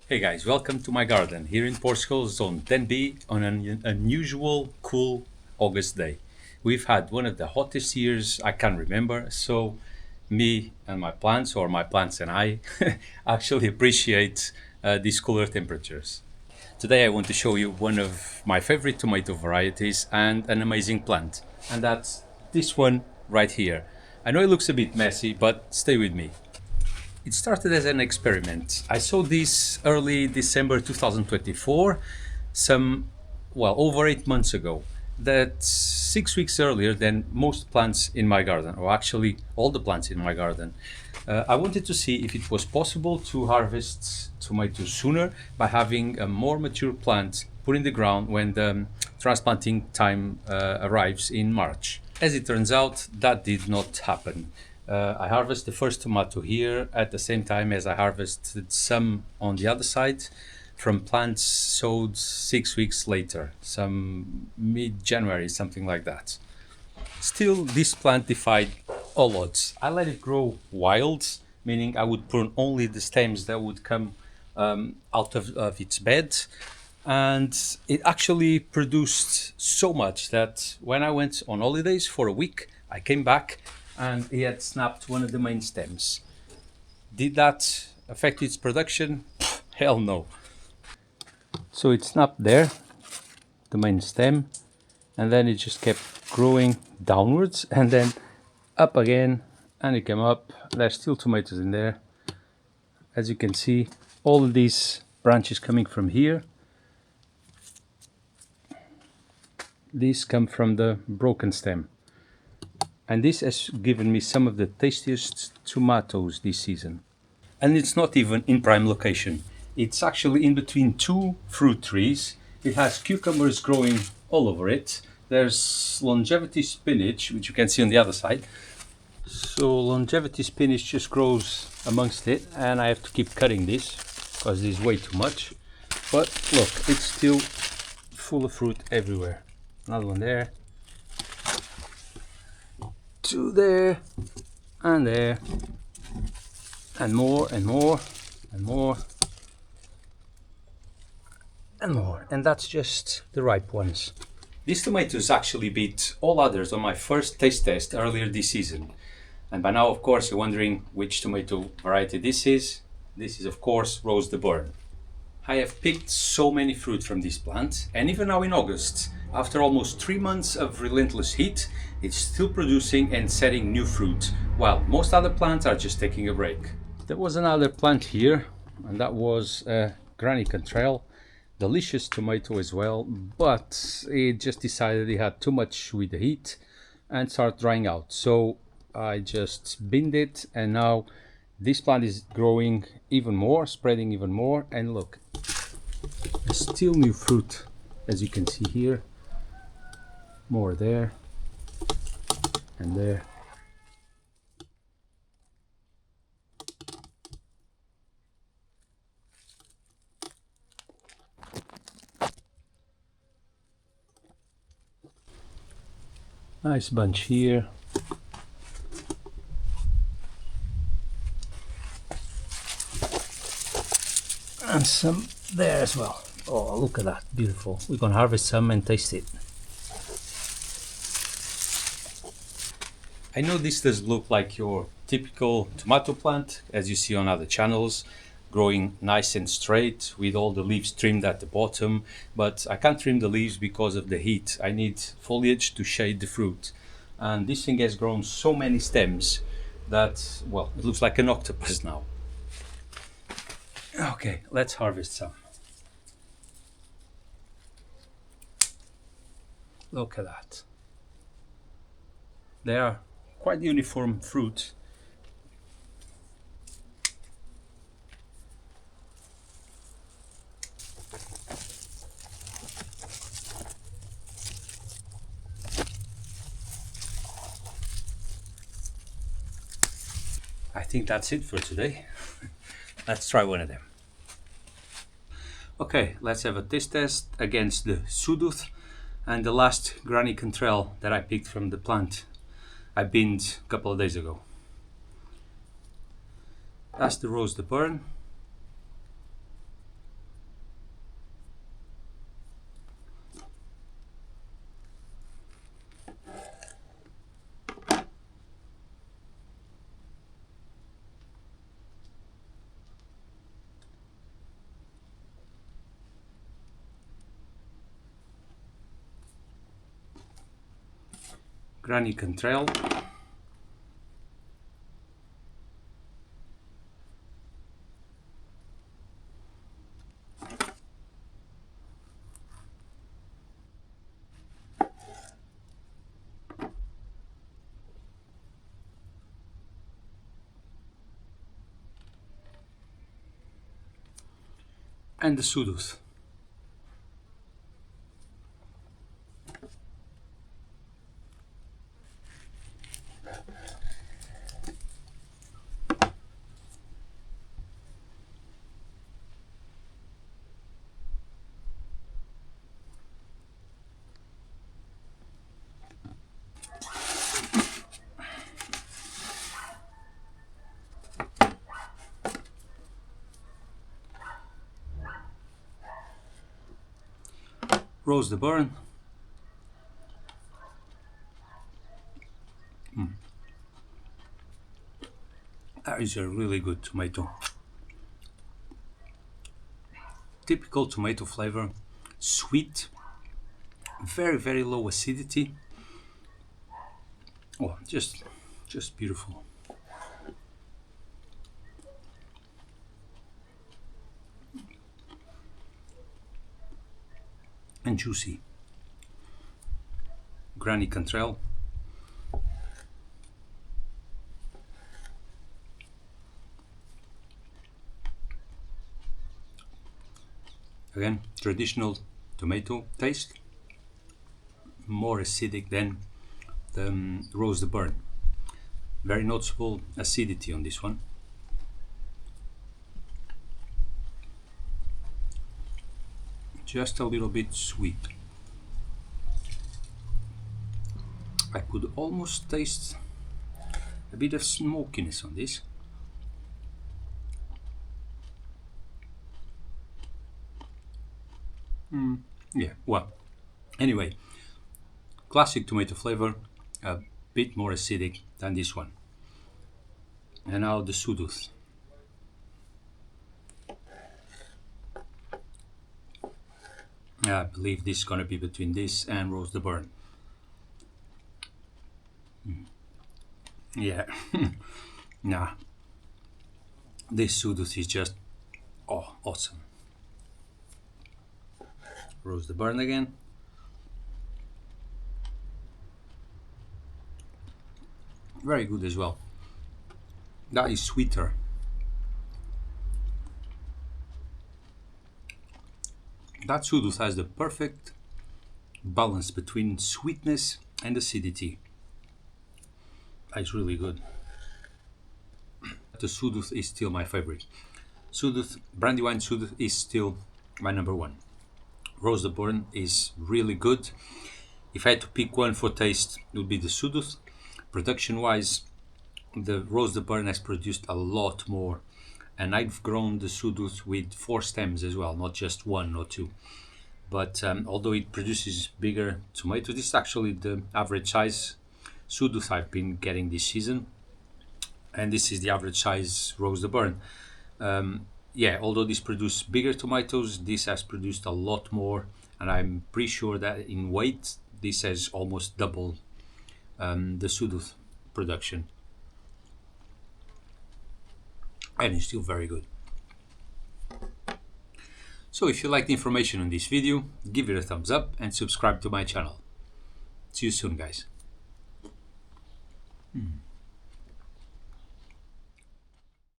Hey guys, welcome to my garden here in Portugal, zone 10B, on an unusual, cool August day. We've had one of the hottest years I can remember, so me and my plants, or my plants and I, actually appreciate these cooler temperatures. Today I want to show you one of my favorite tomato varieties and an amazing plant, and that's this one right here. I know it looks a bit messy, but stay with me. It started as an experiment. I saw this early December 2024, over 8 months ago. That's 6 weeks earlier than most plants in my garden, or actually all the plants in my garden. I wanted to see if it was possible to harvest tomatoes sooner by having a more mature plant put in the ground when the transplanting time arrives in March. As it turns out, that did not happen. I harvested the first tomato here at the same time as I harvested some on the other side from plants sowed 6 weeks later, some mid-January, something like that. Still, this plant defied all odds. I let it grow wild, meaning I would prune only the stems that would come out of its bed. And it actually produced so much that when I went on holidays for a week, I came back and it had snapped one of the main stems. Did that affect its production? Hell no. So it snapped there, the main stem, and then it just kept growing downwards and then up again, and it came up. There's still tomatoes in there. As you can see, all of these branches coming from here, these come from the broken stem. And this has given me some of the tastiest tomatoes this season. And it's not even in prime location. It's actually in between two fruit trees. It has cucumbers growing all over it. There's longevity spinach, which you can see on the other side. So longevity spinach just grows amongst it, and I have to keep cutting this because this is way too much. But look, it's still full of fruit everywhere. Another one there. Two there, and there, and more, and more, and more, and more. And that's just the ripe ones. These tomatoes actually beat all others on my first taste test earlier this season. And by now, of course, you're wondering which tomato variety this is. This is, of course, Rose de Burn. I have picked so many fruit from this plant, and even now in August, after almost 3 months of relentless heat, it's still producing and setting new fruit, while most other plants are just taking a break. There was another plant here, and that was Granny Cantrell. Delicious tomato as well, but it just decided it had too much with the heat and started drying out. So I just binned it, and now this plant is growing even more, spreading even more, and look, there's still new fruit, as you can see here. More there and there. Nice bunch here. And some there as well. Oh, look at that, beautiful. We're gonna harvest some and taste it. I know this does look like your typical tomato plant, as you see on other channels, growing nice and straight with all the leaves trimmed at the bottom, but I can't trim the leaves because of the heat. I need foliage to shade the fruit. And this thing has grown so many stems that, well, it looks like an octopus now. Okay, let's harvest some. Look at that. They are quite uniform fruit. I think that's it for today. Let's try one of them. Okay, let's have a taste test against the Sudduth and the last Granny Cantrell that I picked from the plant I binned a couple of days ago. That's the Rose de Burn. Granny Cantrell, and the Sudduth. Roast the burn. That is a really good tomato. Typical tomato flavor, sweet, very low acidity. Oh, just beautiful. And juicy. Granny Cantrell. Again, traditional tomato taste, more acidic than the roast the burn. Very noticeable acidity on this one. Just a little bit sweet. I could almost taste a bit of smokiness on this. Yeah, well, anyway, classic tomato flavor, a bit more acidic than this one. And now the Sudduth. I believe this is gonna be between this and roast the burn. Yeah, nah, this Sudduth is just, oh, awesome. Roast the burn again. Very good as well. That is sweeter. That Sudduth has the perfect balance between sweetness and acidity. It's really good. The Sudduth is still my favorite. Sudduth, Brandywine Sudduth is still my number one. Roast the burn is really good. If I had to pick one for taste, it would be the Sudduth. Production wise, the roast the burn has produced a lot more, and I've grown the Sudduth with 4 stems as well, not just 1 or 2. But although it produces bigger tomatoes, this is actually the average size Sudduth I've been getting this season, and this is the average size roast the burn. Yeah, although this produced bigger tomatoes, this has produced a lot more, and I'm pretty sure that in weight this has almost doubled the Sudduth production, and it's still very good. So if you like the information on this video, give it a thumbs up and subscribe to my channel. See you soon, guys.